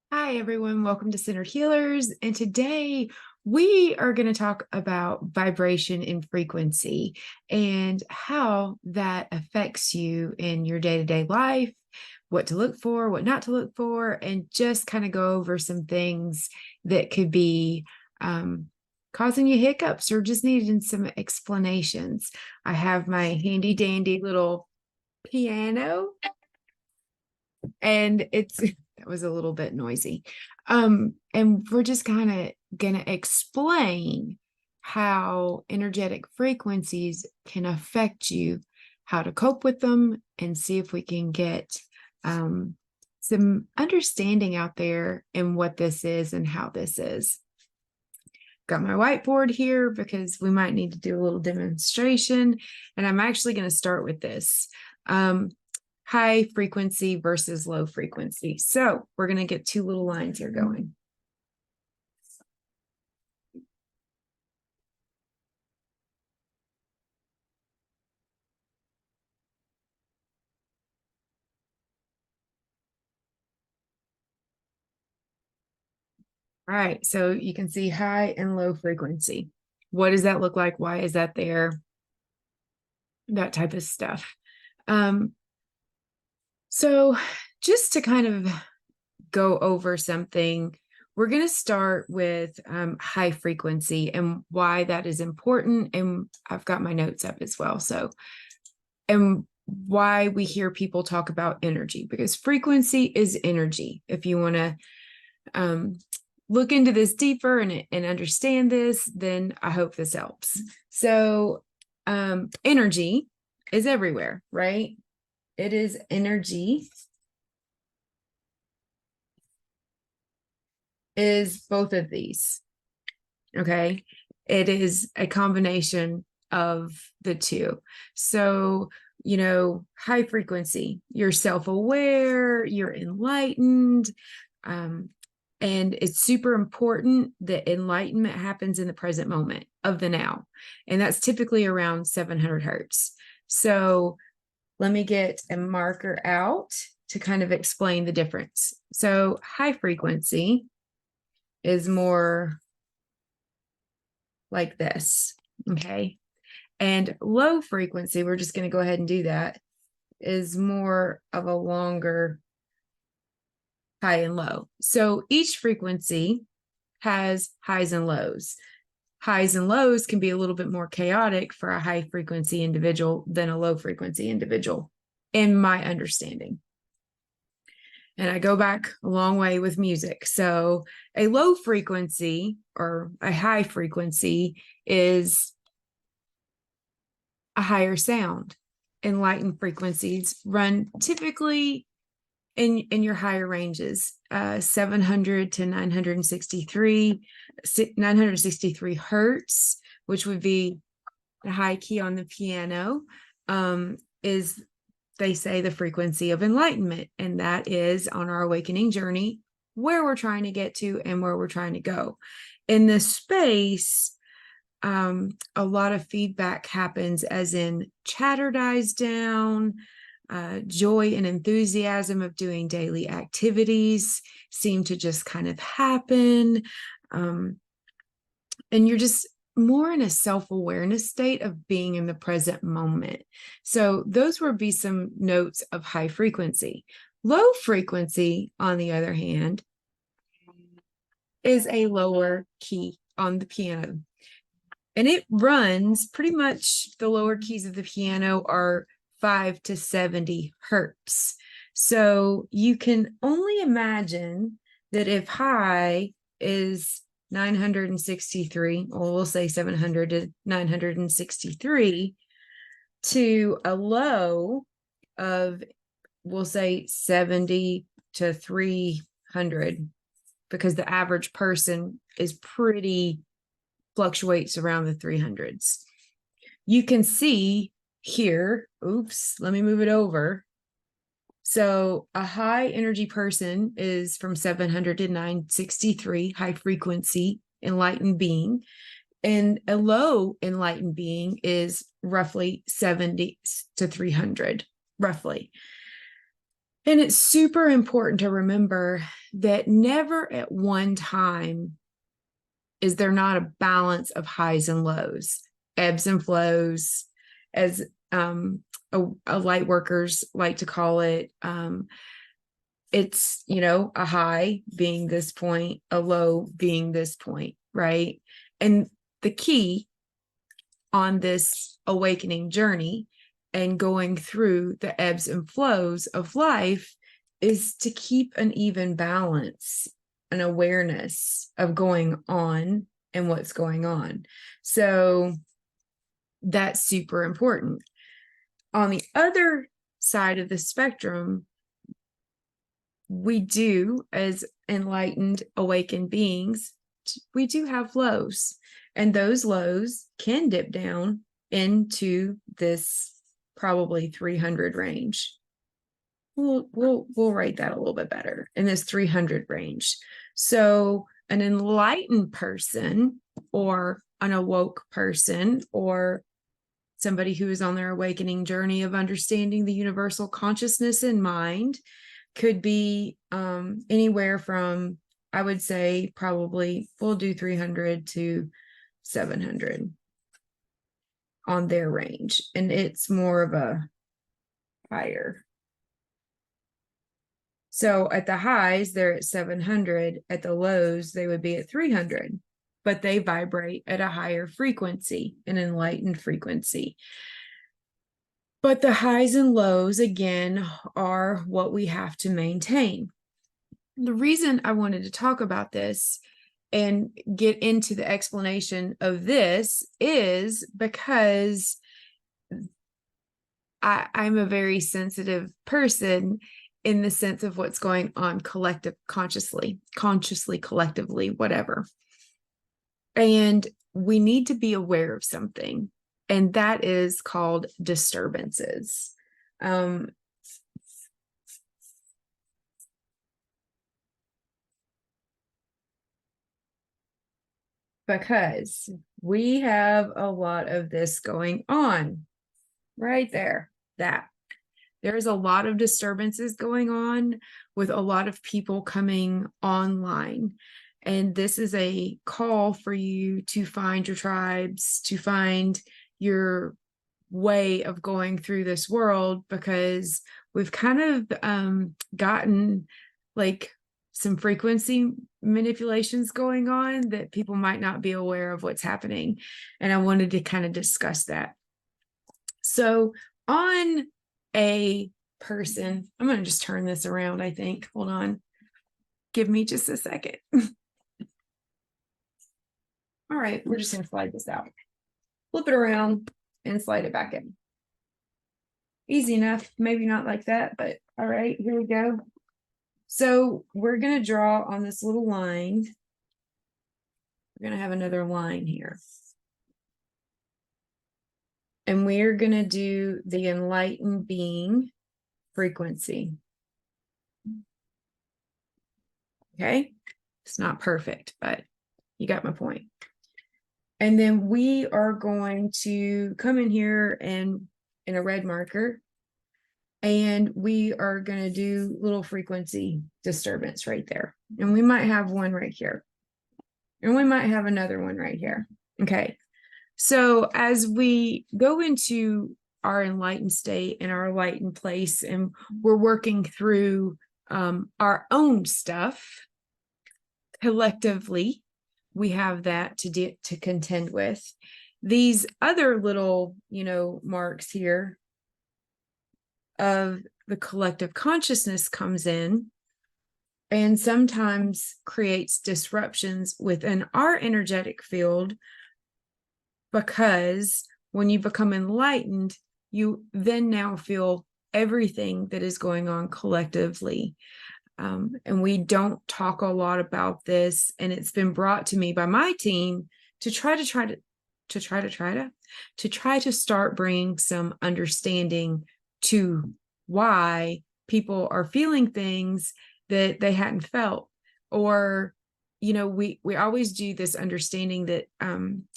Hi, everyone. Welcome to Centered Healers. And today we are going to talk about vibration and frequency and how that affects you in your day-to-day life, what to look for, what not to look for, and just kind of go over some things that could be causing you hiccups or just needing some explanations. I have my handy dandy little piano, and that was a little bit noisy. And we're just kind of gonna explain how energetic frequencies can affect you, how to cope with them, and see if we can get some understanding out there in what this is and how this is. Got my whiteboard here because we might need to do a little demonstration, and I'm actually going to start with this. High frequency versus low frequency. So we're going to get two little lines here going. All right, so you can see high and low frequency. What does that look like? Why is that there? That type of stuff. So just to kind of go over something, we're going to start with high frequency and why that is important. And I've got my notes up as well. So, and why we hear people talk about energy, because frequency is energy. If you want to look into this deeper and understand this, then I hope this helps. So energy is everywhere, right? It is energy is both of these. Okay. It is a combination of the two. So, high frequency, you're self-aware, you're enlightened. And it's super important that enlightenment happens in the present moment of the now. And that's typically around 700 hertz. So let me get a marker out to kind of explain the difference. So high frequency is more like this, okay? And low frequency, we're just going to go ahead and do that, is more of a longer high and low. So each frequency has highs and lows. Highs and lows can be a little bit more chaotic for a high frequency individual than a low frequency individual, in my understanding. And I go back a long way with music. So a low frequency or a high frequency is a higher sound. Enlightened frequencies run typically in your higher ranges, 700 to 963 hertz, which would be the high key on the piano, is, they say, the frequency of enlightenment. And that is on our awakening journey, where we're trying to get to and where we're trying to go. In this space, a lot of feedback happens, as in chatter dies down, joy and enthusiasm of doing daily activities seem to just kind of happen. And you're just more in a self-awareness state of being in the present moment. So those would be some notes of high frequency. Low frequency, on the other hand, is a lower key on the piano. And it runs pretty much, the lower keys of the piano are 5 to 70 hertz. So you can only imagine that if high is 963, or we'll say 700 to 963, to a low of, we'll say 70 to 300, because the average person is pretty, fluctuates around the 300s. You can see here, oops, let me move it over. So a high energy person is from 700 to 963, high frequency enlightened being, and a low enlightened being is roughly 70 to 300, roughly. And it's super important to remember that never at one time is there not a balance of highs and lows, ebbs and flows, as a light workers like to call it. It's, a high being this point, a low being this point, right? And the key on this awakening journey and going through the ebbs and flows of life is to keep an even balance, an awareness of going on and what's going on. So that's super important. On the other side of the spectrum, we do, as enlightened, awakened beings, we do have lows, and those lows can dip down into this probably 300 range. We'll write that a little bit better, in this 300 range. So an enlightened person, or an awoke person, or somebody who is on their awakening journey of understanding the universal consciousness in mind, could be anywhere from, I would say, probably we'll do 300 to 700 on their range. And it's more of a higher. So at the highs, they're at 700. At the lows, they would be at 300, but they vibrate at a higher frequency, an enlightened frequency. But the highs and lows, again, are what we have to maintain. The reason I wanted to talk about this and get into the explanation of this is because I'm a very sensitive person in the sense of what's going on consciously, collectively, whatever. And we need to be aware of something, and that is called disturbances. Because we have a lot of this going on right there. That there's a lot of disturbances going on with a lot of people coming online. And this is a call for you to find your tribes, to find your way of going through this world, because we've kind of gotten like some frequency manipulations going on that people might not be aware of what's happening. And I wanted to kind of discuss that. So on a person, I'm going to just turn this around, I think. Hold on. Give me just a second. All right, we're just going to slide this out. Flip it around and slide it back in. Easy enough. Maybe not like that, but all right, here we go. So we're going to draw on this little line. We're going to have another line here. And we're going to do the enlightened being frequency. Okay. It's not perfect, but you got my point. And then we are going to come in here and in a red marker, and we are going to do little frequency disturbance right there. And we might have one right here. And we might have another one right here. Okay. So as we go into our enlightened state and our enlightened place, and we're working through our own stuff collectively, we have that to contend with. These other little, marks here of the collective consciousness comes in and sometimes creates disruptions within our energetic field, because when you become enlightened, you then now feel everything that is going on collectively. And we don't talk a lot about this, and it's been brought to me by my team to try to start bringing some understanding to why people are feeling things that they hadn't felt, or we always do this understanding that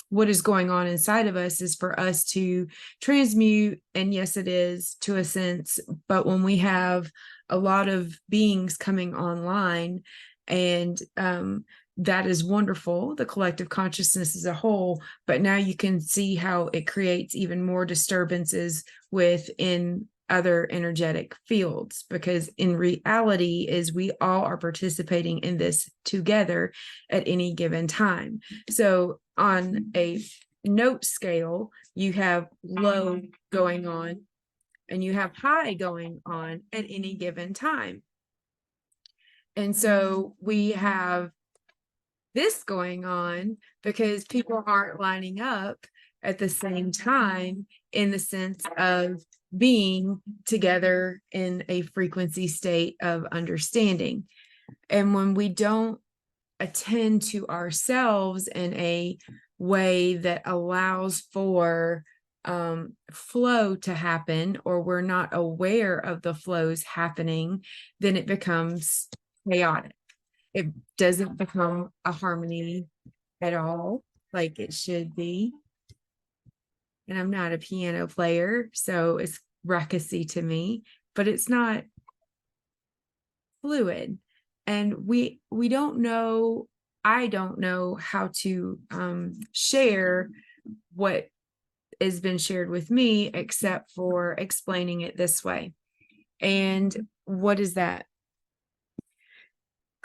what is going on inside of us is for us to transmute. And yes, it is to a sense, but when we have a lot of beings coming online, and that is wonderful, the collective consciousness as a whole, but now you can see how it creates even more disturbances within other energetic fields, because in reality is we all are participating in this together at any given time. So on a note scale, you have low going on and you have high going on at any given time. And so we have this going on because people aren't lining up at the same time, in the sense of being together in a frequency state of understanding. And when we don't attend to ourselves in a way that allows for flow to happen, or we're not aware of the flows happening, then it becomes chaotic. It doesn't become a harmony at all like it should be. And I'm not a piano player, so it's ruckusy to me, but it's not fluid. And we don't know, I don't know how to share what has been shared with me, except for explaining it this way. And what is that?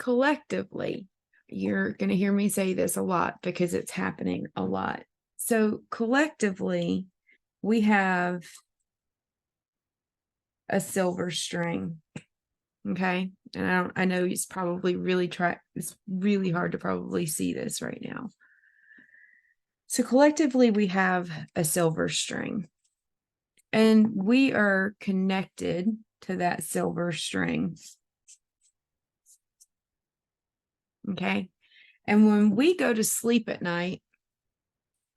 Collectively, you're going to hear me say this a lot because it's happening a lot. So collectively, we have a silver string. Okay. And I know it's probably it's really hard to probably see this right now. So collectively, we have a silver string, and we are connected to that silver string. Okay. And when we go to sleep at night,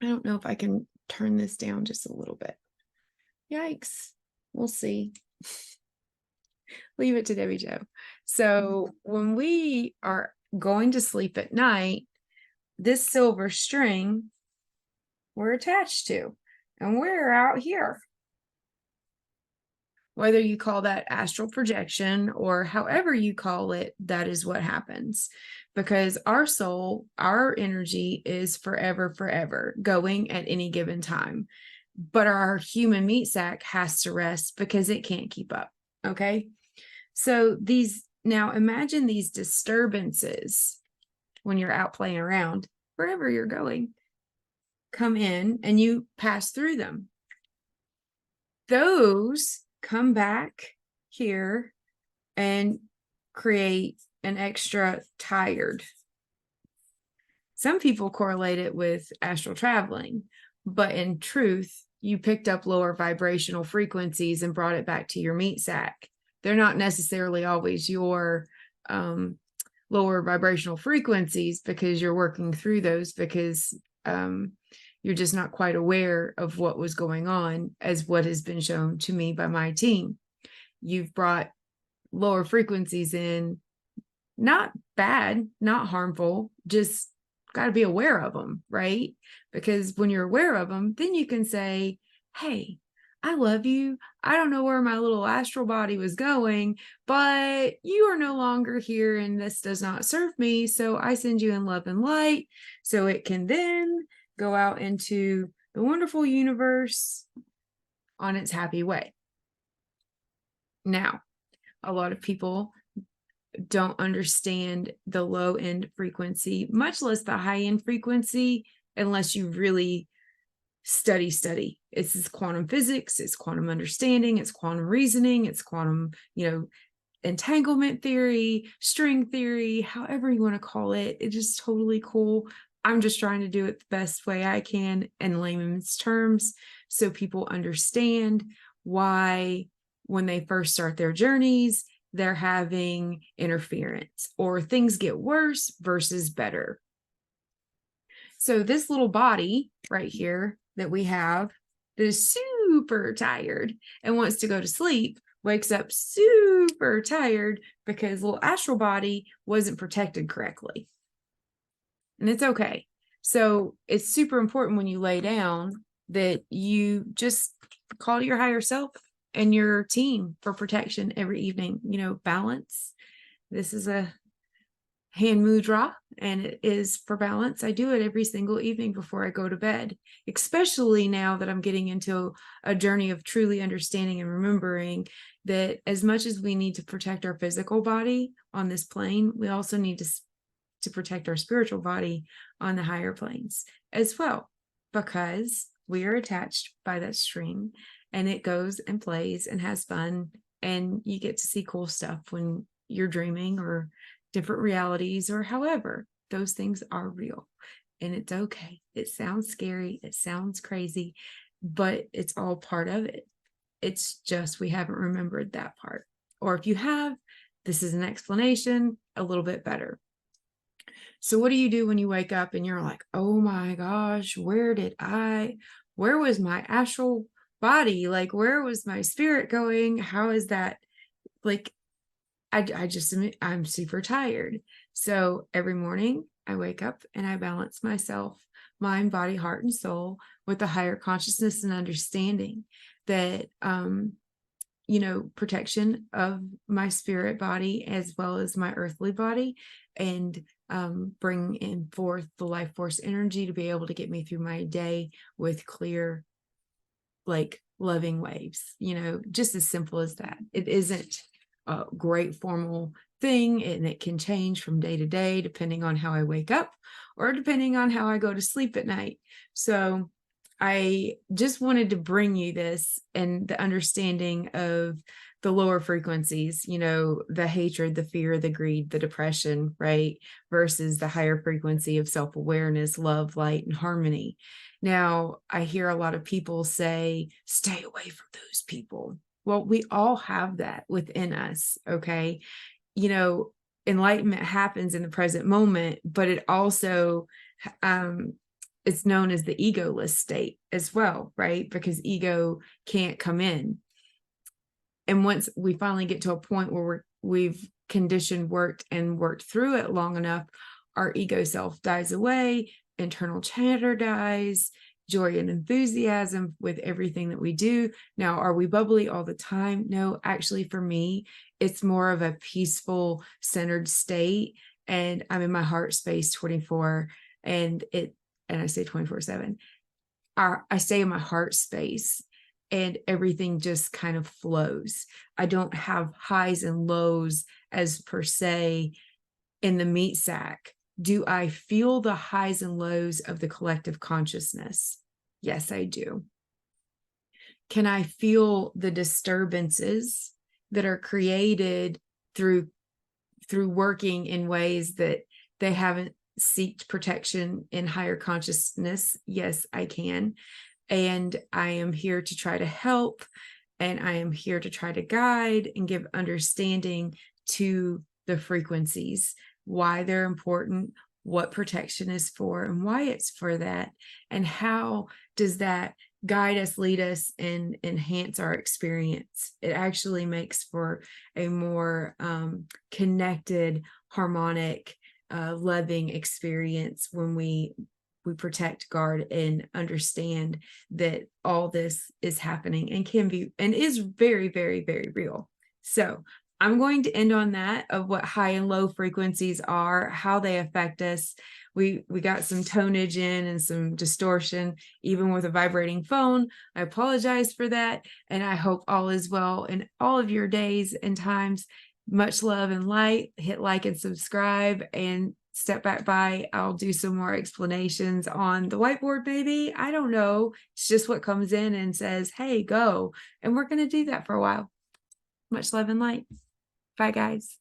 I don't know if I can turn this down just a little bit. Yikes. We'll see. Leave it to Debbie Joe. So when we are going to sleep at night, this silver string we're attached to, and we're out here. Whether you call that astral projection or however you call it, that is what happens, because our soul, our energy is forever going at any given time. But our human meat sack has to rest because it can't keep up. Okay. So now imagine these disturbances when you're out playing around, wherever you're going, come in and you pass through them. Those come back here and create an extra tired. Some people correlate it with astral traveling, but in truth, you picked up lower vibrational frequencies and brought it back to your meat sack. They're not necessarily always your lower vibrational frequencies, because you're working through those, because you're just not quite aware of what was going on, as what has been shown to me by my team. You've brought lower frequencies in, not bad, not harmful, just got to be aware of them, right? Because when you're aware of them, then you can say, hey, I love you. I don't know where my little astral body was going, but you are no longer here and this does not serve me. So I send you in love and light so it can then go out into the wonderful universe on its happy way. Now, a lot of people don't understand the low end frequency, much less the high end frequency, unless you really study. It's quantum physics, it's quantum understanding, it's quantum reasoning, it's quantum, entanglement theory, string theory, however you want to call it. It's just totally cool. I'm just trying to do it the best way I can in layman's terms, so people understand why when they first start their journeys, they're having interference or things get worse versus better. So this little body right here that we have that is super tired and wants to go to sleep wakes up super tired because little astral body wasn't protected correctly. and it's okay. So it's super important when you lay down that you just call to your higher self and your team for protection every evening. Balance. This is a hand mudra, and it is for balance. I do it every single evening before I go to bed, especially now that I'm getting into a journey of truly understanding and remembering that as much as we need to protect our physical body on this plane, we also need to protect our spiritual body on the higher planes as well, because we are attached by that string, and it goes and plays and has fun, and you get to see cool stuff when you're dreaming, or different realities, or however those things are real. And it's okay. It sounds scary, it sounds crazy, but it's all part of it. It's just we haven't remembered that part. Or if you have, this is an explanation a little bit better. So what do you do when you wake up and you're like, oh my gosh, where was my astral body? Like, where was my spirit going? How is that? Like, I'm super tired. So every morning I wake up and I balance myself, mind, body, heart, and soul, with a higher consciousness and understanding that, protection of my spirit body as well as my earthly body, and bring in forth the life force energy to be able to get me through my day with clear, like, loving waves, just as simple as that. It isn't a great formal thing, and it can change from day to day depending on how I wake up or depending on how I go to sleep at night. So I just wanted to bring you this and the understanding of the lower frequencies, the hatred, the fear, the greed, the depression, right? Versus the higher frequency of self-awareness, love, light, and harmony. Now, I hear a lot of people say, stay away from those people. Well, we all have that within us, okay? Enlightenment happens in the present moment, but it also, it's known as the egoless state as well, right? Because ego can't come in. And once we finally get to a point where we've conditioned, worked through it long enough, our ego self dies away, internal chatter dies, joy and enthusiasm with everything that we do. Now, are we bubbly all the time? No, actually, for me, it's more of a peaceful, centered state. And I'm in my heart space 24, and I say 24/7. I stay in my heart space, and everything just kind of flows. I don't have highs and lows as per se in the meat sack. Do I feel the highs and lows of the collective consciousness? Yes, I do. Can I feel the disturbances that are created through working in ways that they haven't sought protection in higher consciousness? Yes, I can. And I am here to try to help, and I am here to try to guide and give understanding to the frequencies, why they're important, what protection is for, and why it's for that, and how does that guide us, lead us, and enhance our experience. It actually makes for a more connected, harmonic, loving experience when we protect, guard, and understand that all this is happening and can be and is very, very, very real. So I'm going to end on that, of what high and low frequencies are, how they affect us. We got some tonage in and some distortion, even with a vibrating phone. I apologize for that, and I hope all is well in all of your days and times. Much love and light. Hit like and subscribe, and step back by. I'll do some more explanations on the whiteboard, maybe. I don't know. It's just what comes in and says, hey, go. And we're going to do that for a while. Much love and light. Bye, guys.